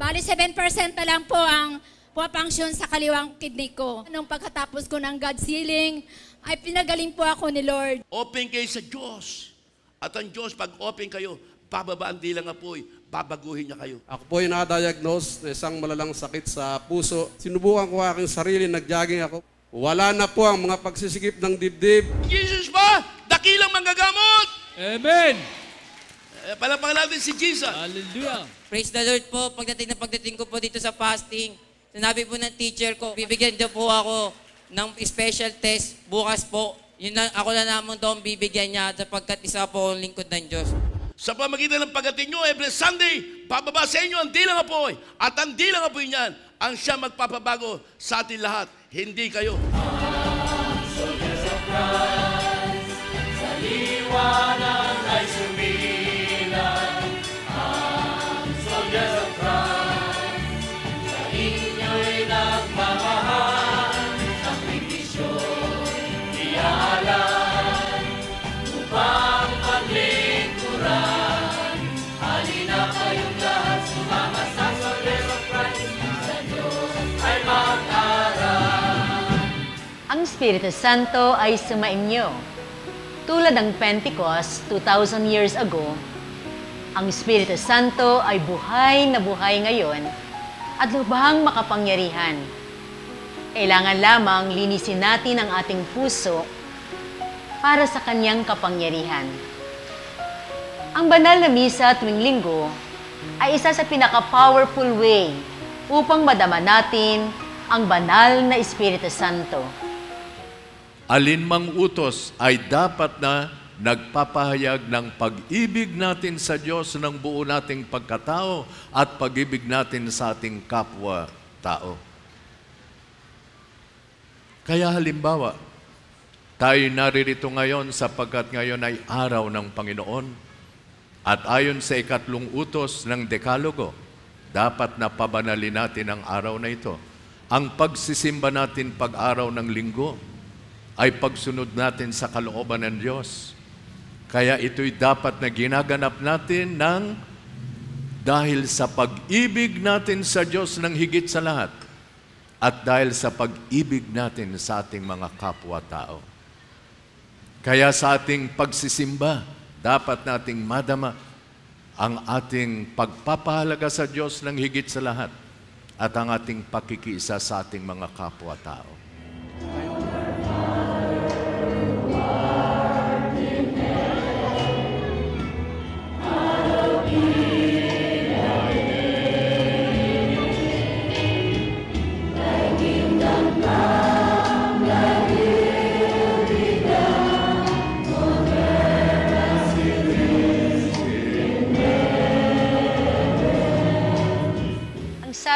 Bali 7% na lang po ang pumapangsyon sa kaliwang kidney ko. Nung pagkatapos ko ng God's healing, ay pinagaling po ako ni Lord. Open kayo sa Diyos. At ang Diyos, pag open kayo, bababa ang dila ng apoy, babaguhin niya kayo. Ako po ay na-diagnose na isang malalang sakit sa puso. Sinubukan ko aking sarili, nag-jogging ako. Wala na po ang mga pagsisikip ng dibdib. Jesus ba? Dakilang manggagamot! Amen! Palapakan natin si Jesus. Hallelujah! Praise the Lord po. Pagdating ko po dito sa fasting, sinabi po ng teacher ko, bibigyan daw po ako ng special test bukas po. Yun lang, ako lang naman daw ang bibigyan niya sapagkat isa po ang lingkod ng Diyos. Sa pamagitan ng pagdating nyo, every Sunday, bababa sa inyo ang dilang apoy. At ang dilang apoy niyan, ang siya magpapabago sa atin lahat. Hindi kayo. Sa liwanag ay sumilang ang soldiers of Christ. Sa inyo'y nagmamahal, sakripisyo'y iaalay upang paglingkuran. Halina kayong lahat, sumama sa soldiers of Christ. Sa Diyos ay mag-aral. Ang Espiritu Santo ay sumainyo. Tulad ng Pentecost 2,000 years ago, ang Espiritu Santo ay buhay na buhay ngayon at lubhang makapangyarihan. Kailangan lamang linisin natin ang ating puso para sa kanyang kapangyarihan. Ang banal na misa tuwing linggo ay isa sa pinaka-powerful way upang madama natin ang banal na Espiritu Santo. Alinmang utos ay dapat na nagpapahayag ng pag-ibig natin sa Diyos ng buo nating pagkatao at pag-ibig natin sa ating kapwa-tao. Kaya halimbawa, tayo naririto ngayon sapagkat ngayon ay araw ng Panginoon at ayon sa 3 utos ng Dekalogo, dapat na pabanalin natin ang araw na ito. Ang pagsisimba natin pag-araw ng linggo ay pagsunod natin sa kalooban ng Diyos. Kaya ito'y dapat na ginaganap natin dahil sa pag-ibig natin sa Diyos ng higit sa lahat at dahil sa pag-ibig natin sa ating mga kapwa-tao. Kaya sa ating pagsisimba, dapat nating madama ang ating pagpapahalaga sa Diyos ng higit sa lahat at ang ating pakikiisa sa ating mga kapwa-tao.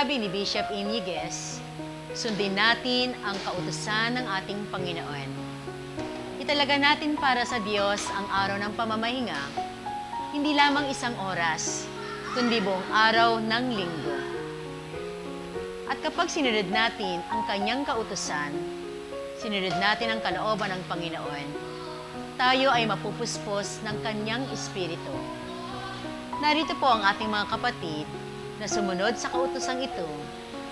Sabi ni Bishop Iniguez, sundin natin ang kautusan ng ating Panginoon. Italaga natin para sa Diyos ang araw ng pamamahinga, hindi lamang isang oras, kundi buong araw ng linggo. At kapag sinunod natin ang kanyang kautusan, sinunod natin ang kalooban ng Panginoon, tayo ay mapupuspos ng kanyang espiritu. Narito po ang ating mga kapatid na sumunod sa kautosang ito,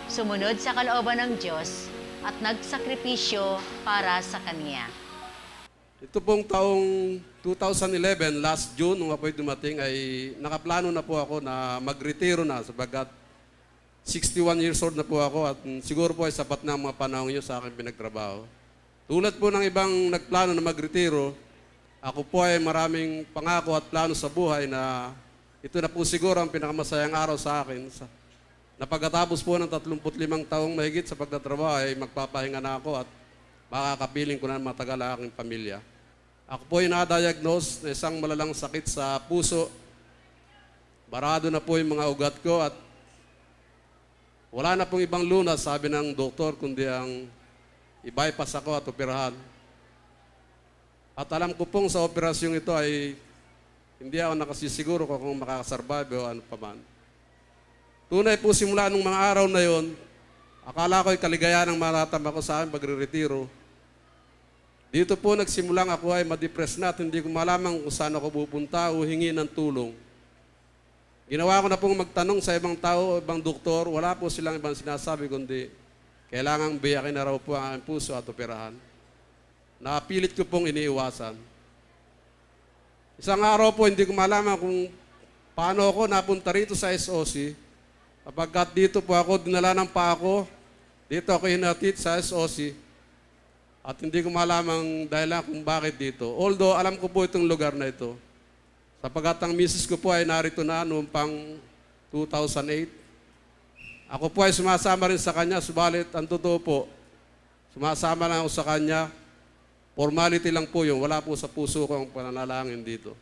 sumunod sa kalooban ng Diyos at nagsakripisyo para sa Kanya. Ito pong taong 2011, last June, nung apo'y dumating, ay nakaplano na po ako na magretiro na sapagkat 61 years old na po ako at siguro po ay sapat na ang mga panahon nyo sa aking pinagtrabaho. Tulad po ng ibang nagplano na magretiro, ako po ay maraming pangako at plano sa buhay na ito na po siguro ang pinakamasayang araw sa akin. Na pagkatapos po ng 35 taong mahigit sa pagtatrabaho ay magpapahinga na ako at makakapiling ko na matagal ang aking pamilya. Ako po ay na-diagnose na isang malalang sakit sa puso. Barado na po yung mga ugat ko at wala na pong ibang lunas, sabi ng doktor, kundi ang i-bypass ako at operahan. At alam ko pong sa operasyong ito ay hindi ako nakasisiguro kung makakasurvive o ano pa man. Tunay po simula nung mga araw na yon, akala ko'y kaligayahan ng maratama ko sa akin pagre-retiro. Dito po nagsimulang ako ay ma-depress na at hindi ko malaman kung saan ako pupunta o hingi ng tulong. Ginawa ko na pong magtanong sa ibang tao, ibang doktor, wala po silang ibang sinasabi kundi kailangang biyakin na raw po ang aking puso at operahan. Napilit ko pong iniiwasan. Isang araw po, hindi ko malaman kung paano ako napunta rito sa SOC. Kapagkat dito po ako, dinala ng paa ko, dito ako hinatid sa SOC. At hindi ko malamang dahilan kung bakit dito. Although, alam ko po itong lugar na ito. Sapagkat ang misis ko po ay narito na noong pang 2008. Ako po ay sumasama rin sa kanya, subalit ang totoo po, sumasama lang ako sa kanya. Formality lang po yun, wala po sa puso ko ang pananalangin dito.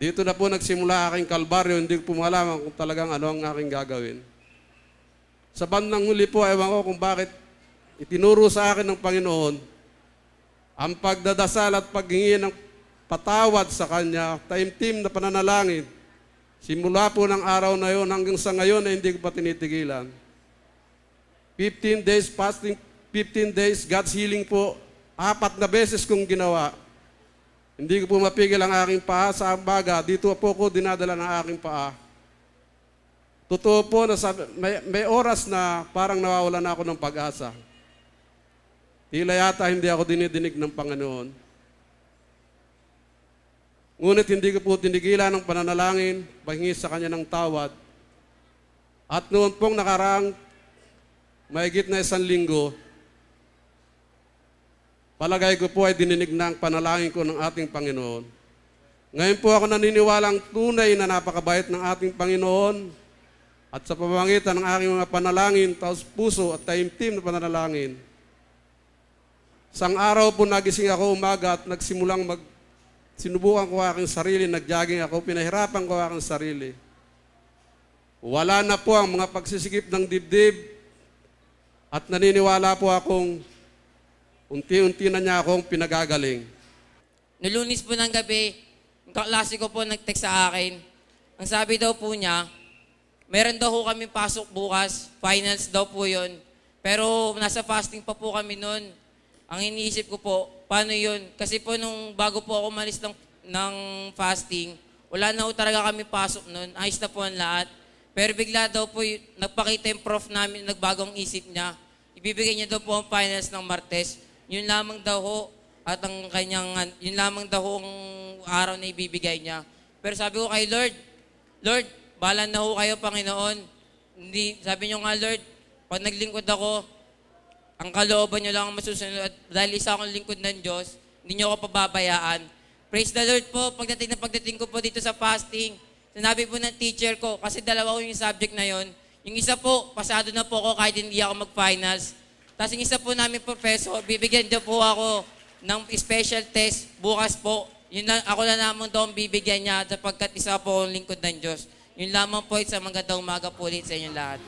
Dito na po nagsimula aking kalbaryo, hindi ko po malaman kung talagang ano ang aking gagawin. Sa bandang huli po, ewan ko kung bakit itinuro sa akin ng Panginoon ang pagdadasal at paghingi ng patawad sa Kanya, taimtim na pananalangin. Simula po ng araw na yon hanggang sa ngayon ay hindi ko pa tinitigilan. 15 days fasting, 15 days God's healing po, 4 na beses kong ginawa. Hindi ko po mapigil ang aking paa sa baga. Dito po ko dinadala ng aking paa. Totoo po na may oras na parang nawawalan na ako ng pag-asa. Tila yata hindi ako dinidinig ng Panginoon. Ngunit hindi ko po tinigilan ng pananalangin, paghingi sa Kanya ng tawad. At noon pong nakaraang mahigit na 1 linggo, palagay ko po ay dininig na ang panalangin ko ng ating Panginoon. Ngayon po ako naniniwalang tunay na napakabait ng ating Panginoon at sa pamamagitan ng aking mga panalangin, taos puso at taimtim na pananalangin. Sang araw po nagising ako umaga at nagsimulang sinubukan ko aking sarili, nag-jogging ako, pinahirapan ko aking sarili. Wala na po ang mga pagsisikip ng dibdib at naniniwala po akong unti-unti na niya akong pinagagaling. Nulunis po ng gabi, yung kaklase ko po nag-text sa akin. Ang sabi daw po niya, meron daw po kami pasok bukas, finals daw po yun. Pero nasa fasting pa po kami noon. Ang iniisip ko po, paano yun? Kasi po nung bago po ako malis ng fasting, wala na po talaga kami pasok noon. Ayos na po ang lahat. Pero bigla daw po, nagpakita yung prof namin, nagbagong isip niya. Ibibigay niya daw po ang finals ng Martes. Yun lamang daw ho, at ang kanyang, yun lamang daw ho ang araw na ibibigay niya. Pero sabi ko kay Lord, bahala na ho kayo, Panginoon. Hindi, sabi niyo nga, Lord, pag naglingkod ako, ang kalooban niyo lang ang masusunod at dahil isa akong lingkod ng Diyos, hindi niyo ako pababayaan. Praise the Lord po, pagdating ko po dito sa fasting, sinabi po ng teacher ko, kasi dalawa ko yung subject na yon. Yung isa po, pasado na po ako kahit hindi ako mag-finals. Tapos yung isa po namin professor, bibigyan niyo po ako ng special test bukas po. Yun lang, ako na naman daw ang bibigyan niya sapagkat isa po akong lingkod ng Diyos. Yun lamang po, sa magandang umaga po ulit sa inyong lahat.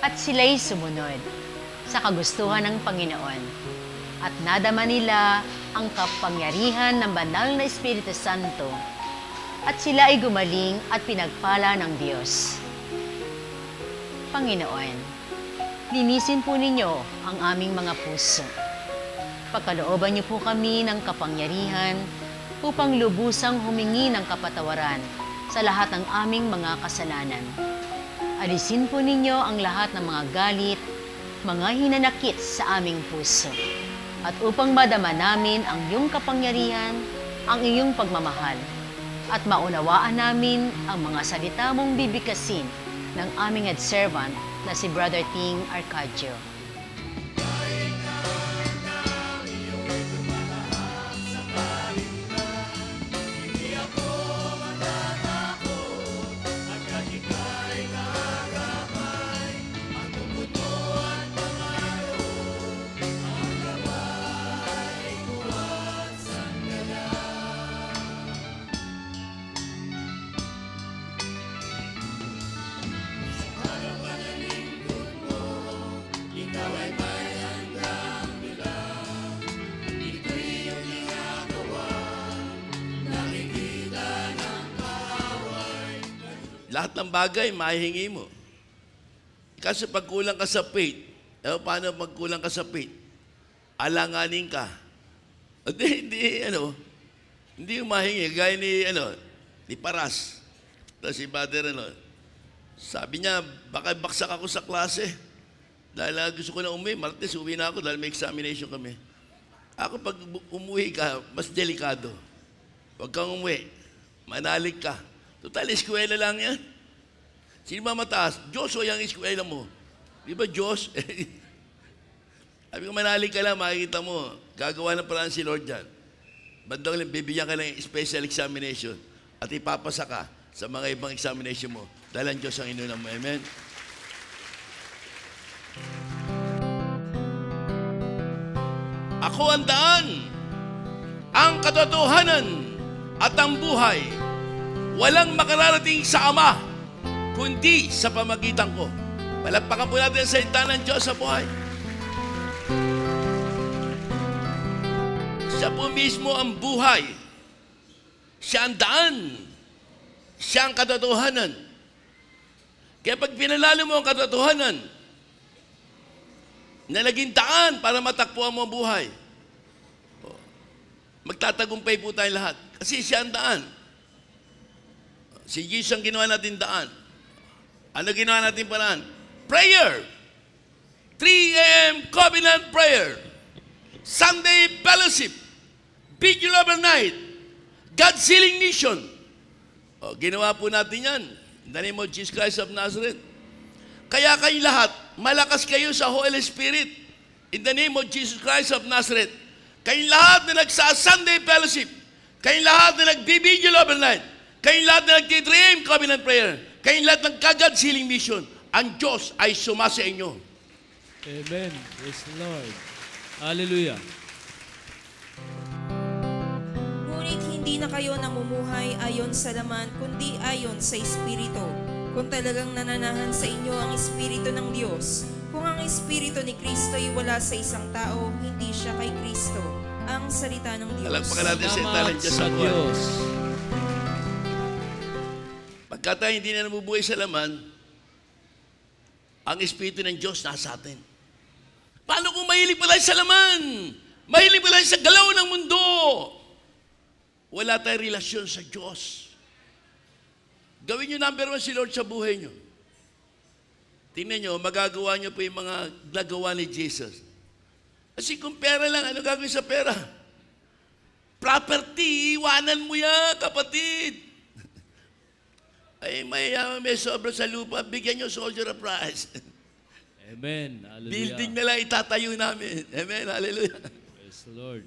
At sila'y sumunod sa kagustuhan ng Panginoon. At nadama nila ang kapangyarihan ng banal na Espiritu Santo. At sila ay gumaling at pinagpala ng Diyos. Panginoon, linisin po ninyo ang aming mga puso. Pagkalooban niyo po kami ng kapangyarihan upang lubusang humingi ng kapatawaran sa lahat ng aming mga kasalanan. Alisin po ninyo ang lahat ng mga galit, mga hinanakit sa aming puso. At upang madama namin ang iyong kapangyarihan, ang iyong pagmamahal, at maunawaan namin ang mga salita mong bibigkasin ng aming head servant na si Brother Ting Arcadio. Lahat ng bagay, mahihingi mo. Kasi pag kulang ka sa faith, paano pag kulang ka sa faith? Alanganin ka. Hindi, hindi mahingi. Gaya ni Paras. Tapos si Father, sabi niya, baka baksak ako sa klase. Dahil gusto ko na umuwi. Martes, uwi na ako dahil may examination kami. Ako, pag umuwi ka, mas delikado. Huwag kang umuwi. Manalig ka. Total, eskwela lang yan. Sino ba mataas? Diyos o yung eskwela mo? Di ba Diyos? Sabi ko, manalig ka lang, makikita mo. Gagawa ng paraan si Lord dyan. Bandang lang, bibigyan ka ng special examination at ipapasa ka sa mga ibang examination mo. Dahil ang Diyos ang inunang mo. Amen? Ako ang daan, ang katotohanan, at ang buhay. Walang makararating sa Ama, kundi sa pamagitan ko. Palagpakan po natin sa salita ng Diyos sa buhay. Siya po mismo ang buhay. Siya ang daan. Siya ang katotohanan. Kaya pag pinalalo mo ang katotohanan, na naging daan para matakpuan mo ang buhay, magtatagumpay po tayo lahat. Kasi siya ang daan. Si Jesus ang ginawa natin daan. Ano ginawa natin paraan? Prayer. 3 a.m. covenant prayer. Sunday fellowship. Vigil overnight. God's healing mission. Ginawa po natin yan. In the name of Jesus Christ of Nazareth. Kaya kayo lahat, malakas kayo sa Holy Spirit. In the name of Jesus Christ of Nazareth. Kayong lahat na nagsa-Sunday fellowship. Kayong lahat na nag-vigil overnight. Kayong lahat na nag-3 a.m. covenant prayer. Kayong lahat ng God's healing mission. Ang Diyos ay sumasa inyo. Amen. Praise the Lord. Hallelujah. Ngunit hindi na kayo namumuhay ayon sa laman, kundi ayon sa Espiritu. Kung talagang nananahan sa inyo ang Espiritu ng Diyos. Kung ang Espiritu ni Kristo ay wala sa isang tao, hindi siya kay Kristo. Ang salita ng Diyos. Palagpakan natin sa salita ng Diyos sa buhay. Diyos. Pagka tayo hindi na nabubuhay sa laman, ang Espiritu ng Diyos nasa atin. Paano kung mahilig pala sa laman? Mahilig pala sa galaw ng mundo? Wala tayong relasyon sa Diyos. Gawin nyo number 1 si Lord sa buhay nyo. Tingnan nyo, magagawa nyo po yung mga nagawa ni Jesus. Kasi kung pera lang, ano gagawin sa pera? Property, iwanan mo yan, kapatid. Ay, may sobra sa lupa, bigyan nyo soldier of price. Amen. Hallelujah. Building na lang itatayo namin. Amen. Hallelujah. Praise the Lord.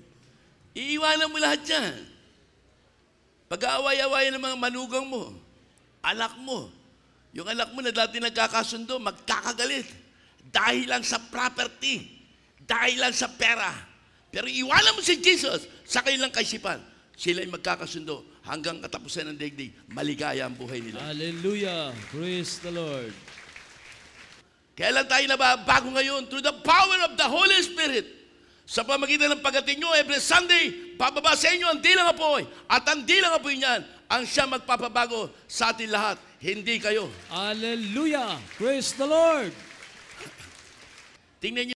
Iiwanan mo lahat yan. Pag-aaway-aaway ng mga manugang mo, anak mo, yung anak mo na dati nagkakasundo, magkakagalit. Dahil lang sa property. Dahil lang sa pera. Pero iwanan mo si Jesus sa kanilang kaisipan. Sila ay magkakasundo hanggang katapusan ng daigdig. Maligaya ang buhay nila. Hallelujah. Praise the Lord. Kaya lang tayo nababago ngayon through the power of the Holy Spirit. Sa pamagitan ng pagdating nyo, every Sunday, pababa sa inyo ang dilang apoy. At ang dilang apoy niyan, ang siya magpapabago sa atin lahat. Hindi kayo. Hallelujah. Praise the Lord. Tingnan niyo.